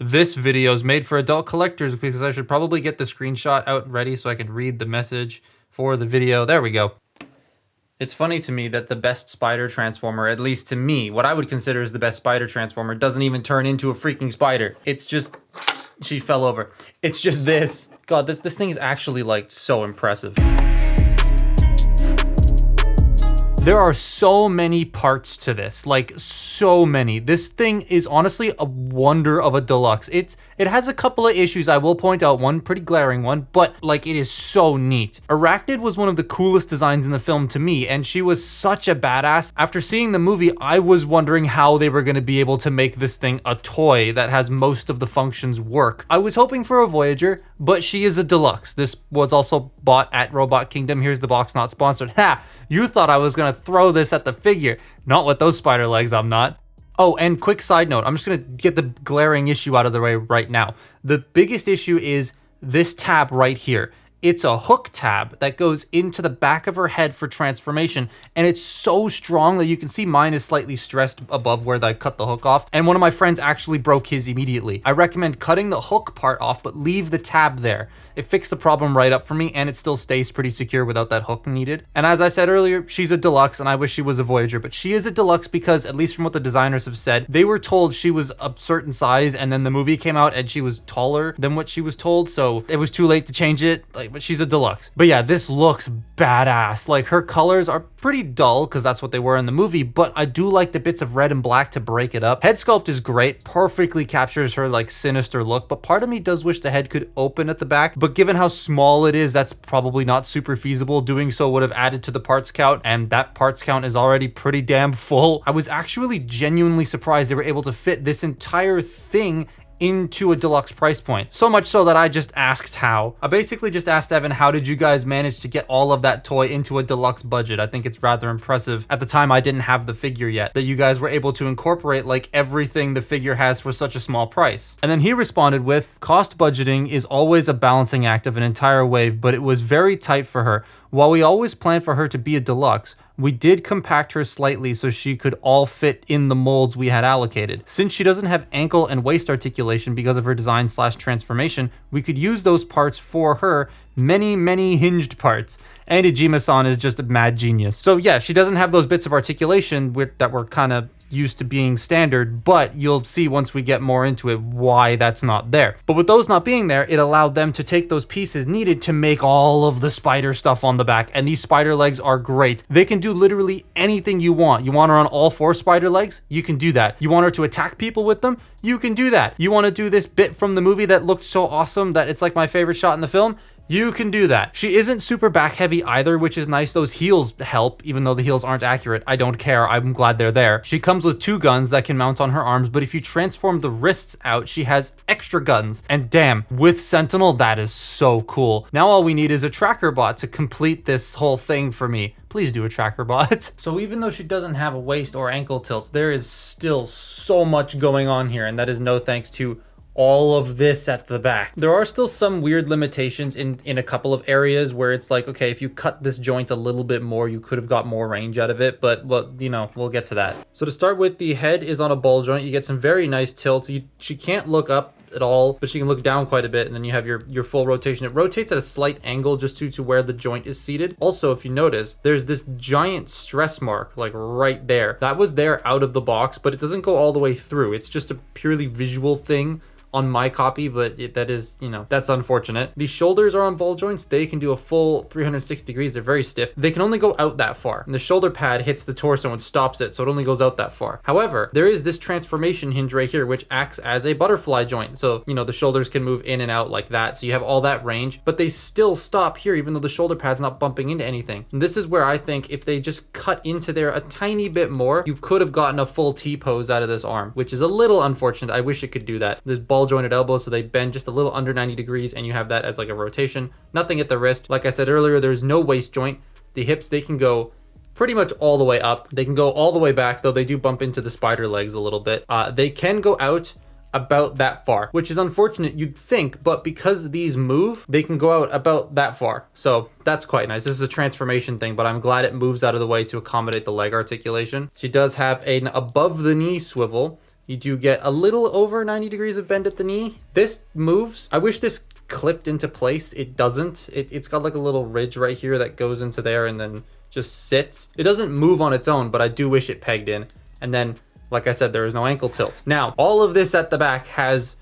This video is made for adult collectors because I should probably get the screenshot out ready so I can read the message for the video. There we go. It's funny to me that the best spider transformer, at least to me, what I would consider is the best spider transformer, doesn't even turn into a freaking spider. It's just, she fell over. It's just this. God, this thing is actually like so impressive. There are so many parts to this, like so many. This thing is honestly a wonder of a deluxe. It has a couple of issues, I will point out, one pretty glaring one, but like it is so neat. Arachnid was one of the coolest designs in the film to me, and she was such a badass. After seeing the movie, I was wondering how they were going to be able to make this thing a toy that has most of the functions work. I was hoping for a Voyager, but she is a deluxe. This was also bought at Robot Kingdom. Here's the box, not sponsored. Ha! You thought I was gonna throw this at the figure. Not with those spider legs, I'm not. Oh, and quick side note, I'm just gonna get the glaring issue out of the way right now. The biggest issue is this tab right here. It's a hook tab that goes into the back of her head for transformation, and it's so strong that you can see mine is slightly stressed above where I cut the hook off, and one of my friends actually broke his immediately. I recommend cutting the hook part off, but leave the tab there. It fixed the problem right up for me, and it still stays pretty secure without that hook needed. And as I said earlier, she's a deluxe, and I wish she was a Voyager, but she is a deluxe because, at least from what the designers have said, they were told she was a certain size, and then the movie came out and she was taller than what she was told, so it was too late to change it. But she's a deluxe. But yeah, this looks badass. Like, her colors are pretty dull because that's what they were in the movie, but I do like the bits of red and black to break it up. Head sculpt is great, perfectly captures her like sinister look, but part of me does wish the head could open at the back, but given how small it is, that's probably not super feasible. Doing so would have added to the parts count, and that parts count is already pretty damn full. I was actually genuinely surprised they were able to fit this entire thing into a deluxe price point. So much so that I just asked how. I basically just asked Evan, how did you guys manage to get all of that toy into a deluxe budget? I think it's rather impressive. At the time, I didn't have the figure yet, that you guys were able to incorporate like everything the figure has for such a small price. And then he responded with, cost budgeting is always a balancing act of an entire wave, but it was very tight for her. While we always planned for her to be a deluxe, we did compact her slightly so she could all fit in the molds we had allocated. Since she doesn't have ankle and waist articulation because of her design / transformation, we could use those parts for her, many hinged parts. And Ijima-san is just a mad genius. So yeah, she doesn't have those bits of articulation that were kind of used to being standard, but you'll see once we get more into it why that's not there. But with those not being there, it allowed them to take those pieces needed to make all of the spider stuff on the back, and these spider legs are great. They can do literally anything you want. You want her on all 4 spider legs? You can do that. You want her to attack people with them? You can do that. You want to do this bit from the movie that looked so awesome that it's like my favorite shot in the film? You can do that. She isn't super back heavy either, which is nice. Those heels help, even though the heels aren't accurate. I don't care. I'm glad they're there. She comes with 2 guns that can mount on her arms, but if you transform the wrists out, she has extra guns. And damn, with Sentinel, that is so cool. Now all we need is a tracker bot to complete this whole thing for me. Please do a tracker bot. So even though she doesn't have a waist or ankle tilts, there is still so much going on here, and that is no thanks to all of this at the back. There are still some weird limitations in a couple of areas where it's like, okay, if you cut this joint a little bit more, you could have got more range out of it, but well, you know, we'll get to that. So to start with, the head is on a ball joint. You get some very nice tilt. She can't look up at all, but she can look down quite a bit, and then you have your full rotation. It rotates at a slight angle just due to where the joint is seated. Also, if you notice, there's this giant stress mark like right there. That was there out of the box, but it doesn't go all the way through. It's just a purely visual thing on my copy, but that is, you know, that's unfortunate. The shoulders are on ball joints. They can do a full 360 degrees. They're very stiff. They can only go out that far, and the shoulder pad hits the torso and stops it, so it only goes out that far. However, there is this transformation hinge right here, which acts as a butterfly joint. So, you know, the shoulders can move in and out like that, so you have all that range, but they still stop here even though the shoulder pad's not bumping into anything. And this is where I think if they just cut into there a tiny bit more, you could have gotten a full T-pose out of this arm, which is a little unfortunate. I wish it could do that. There's ball jointed elbows, so they bend just a little under 90 degrees, and you have that as like a rotation. Nothing at the wrist. Like I said earlier, there's no waist joint. The hips, they can go pretty much all the way up. They can go all the way back, though they do bump into the spider legs a little bit. They can go out about that far, which is unfortunate, you'd think, but because these move, they can go out about that far. So that's quite nice. This is a transformation thing, but I'm glad it moves out of the way to accommodate the leg articulation. She does have an above the knee swivel. You do get a little over 90 degrees of bend at the knee. This moves. I wish this clipped into place. It doesn't. It's got like a little ridge right here that goes into there and then just sits. It doesn't move on its own, but I do wish it pegged in. And then, like I said, there is no ankle tilt. Now, all of this at the back has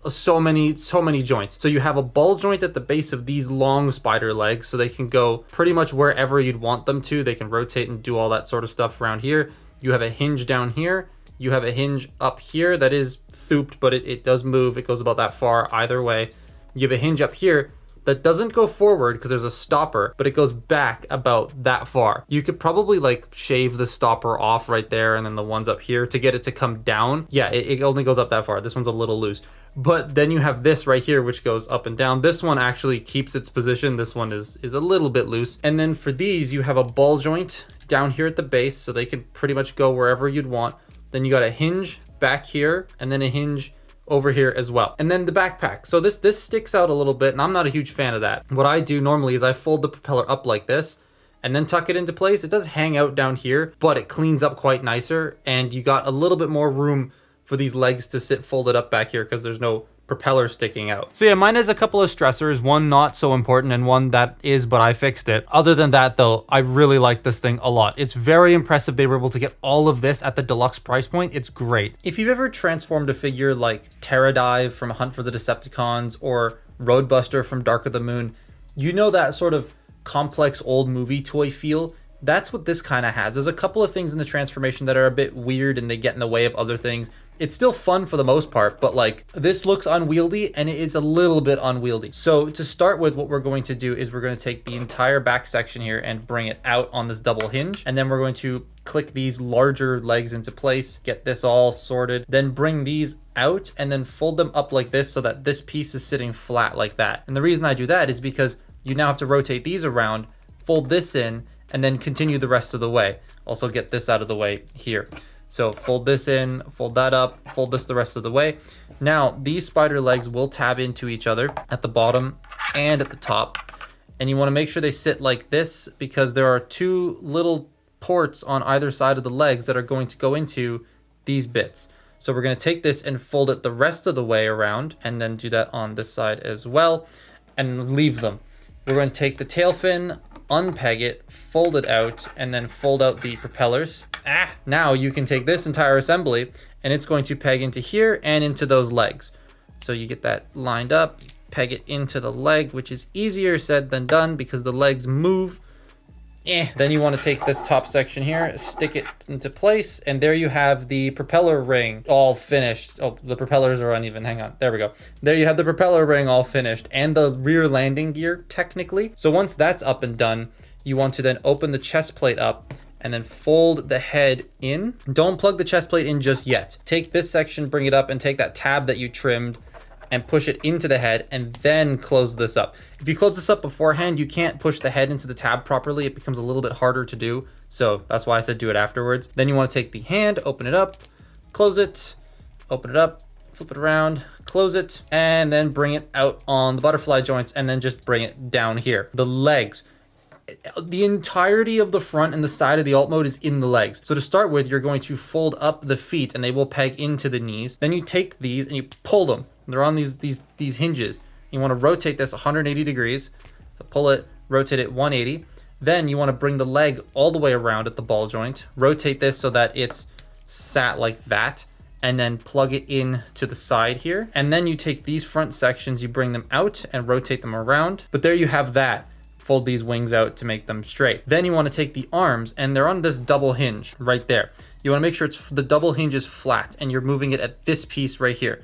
so many joints. So you have a ball joint at the base of these long spider legs, so they can go pretty much wherever you'd want them to. They can rotate and do all that sort of stuff around here. You have a hinge down here. You have a hinge up here that is thooped, but it does move. It goes about that far either way. You have a hinge up here that doesn't go forward because there's a stopper, but it goes back about that far. You could probably like shave the stopper off right there and then the ones up here to get it to come down. Yeah, it only goes up that far. This one's a little loose. But then you have this right here, which goes up and down. This one actually keeps its position. This one is a little bit loose. And then for these, you have a ball joint down here at the base, so they can pretty much go wherever you'd want. Then you got a hinge back here, and then a hinge over here as well. And then the backpack. So this sticks out a little bit, and I'm not a huge fan of that. What I do normally is I fold the propeller up like this, and then tuck it into place. It does hang out down here, but it cleans up quite nicer, and you got a little bit more room for these legs to sit folded up back here because there's no propeller sticking out. So yeah, mine has a couple of stressors, one not so important and one that is, but I fixed it. Other than that though, I really like this thing a lot. It's very impressive they were able to get all of this at the deluxe price point. It's great. If you've ever transformed a figure like Pterodive from Hunt for the Decepticons or Roadbuster from Dark of the Moon, you know that sort of complex old movie toy feel. That's what this kind of has. There's a couple of things in the transformation that are a bit weird and they get in the way of other things. It's still fun for the most part, but like this looks unwieldy and it is a little bit unwieldy. So to start with, what we're going to do is we're going to take the entire back section here and bring it out on this double hinge. And then we're going to click these larger legs into place, get this all sorted, then bring these out and then fold them up like this so that this piece is sitting flat like that. And the reason I do that is because you now have to rotate these around, fold this in, and then continue the rest of the way. Also get this out of the way here. So fold this in, fold that up, fold this the rest of the way. Now these spider legs will tab into each other at the bottom and at the top. And you want to make sure they sit like this because there are two little ports on either side of the legs that are going to go into these bits. So we're going to take this and fold it the rest of the way around and then do that on this side as well and leave them. We're going to take the tail fin, unpeg it, fold it out, and then fold out the propellers. Now you can take this entire assembly and it's going to peg into here and into those legs. So you get that lined up, peg it into the leg, which is easier said than done because the legs move. Then you want to take this top section here, stick it into place, and there you have the propeller ring all finished. Oh, the propellers are uneven. Hang on. There we go. There you have the propeller ring all finished and the rear landing gear technically. So once that's up and done, you want to then open the chest plate up and then fold the head in. Don't plug the chest plate in just yet. Take this section, bring it up, and take that tab that you trimmed and push it into the head and then close this up. If you close this up beforehand, you can't push the head into the tab properly. It becomes a little bit harder to do. So that's why I said do it afterwards. Then you want to take the hand, open it up, close it, open it up, flip it around, close it, and then bring it out on the butterfly joints and then just bring it down here. The legs. The entirety of the front and the side of the alt mode is in the legs. So to start with, you're going to fold up the feet and they will peg into the knees. Then you take these and you pull them. They're on these hinges. You want to rotate this 180 degrees. So pull it, rotate it 180. Then you want to bring the leg all the way around at the ball joint. Rotate this so that it's sat like that. And then plug it in to the side here. And then you take these front sections, you bring them out and rotate them around. But there you have that. Fold these wings out to make them straight. Then you want to take the arms and they're on this double hinge right there. You want to make sure the double hinge is flat and you're moving it at this piece right here,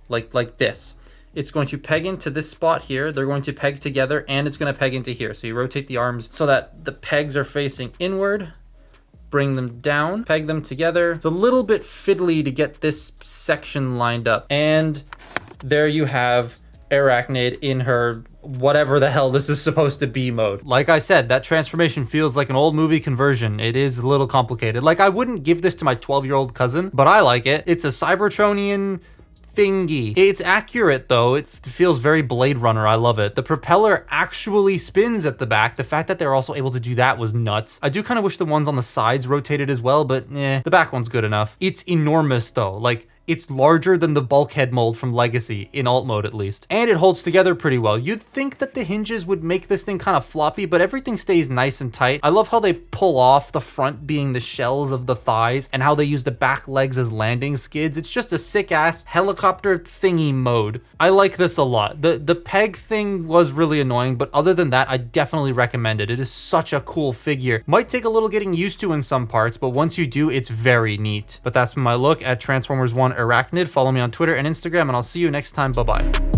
like this. It's going to peg into this spot here. They're going to peg together and it's going to peg into here. So you rotate the arms so that the pegs are facing inward, bring them down, peg them together. It's a little bit fiddly to get this section lined up. And there you have Airachnid in her whatever the hell this is supposed to be mode. Like I said, that transformation feels like an old movie conversion. It is a little complicated. Like I wouldn't give this to my 12-year-old cousin, but I like it. It's a Cybertronian thingy. It's accurate though. It feels very Blade Runner. I love it. The propeller actually spins at the back. The fact that they're also able to do that was nuts. I do kind of wish the ones on the sides rotated as well, but the back one's good enough. It's enormous though. Like It's larger than the bulkhead mold from Legacy, in alt mode at least. And it holds together pretty well. You'd think that the hinges would make this thing kind of floppy, but everything stays nice and tight. I love how they pull off, the front being the shells of the thighs, and how they use the back legs as landing skids. It's just a sick-ass helicopter thingy mode. I like this a lot. The peg thing was really annoying, but other than that, I definitely recommend it. It is such a cool figure. Might take a little getting used to in some parts, but once you do, it's very neat. But that's my look at Transformers 1 Airachnid. Follow me on Twitter and Instagram, and I'll see you next time. Bye-bye.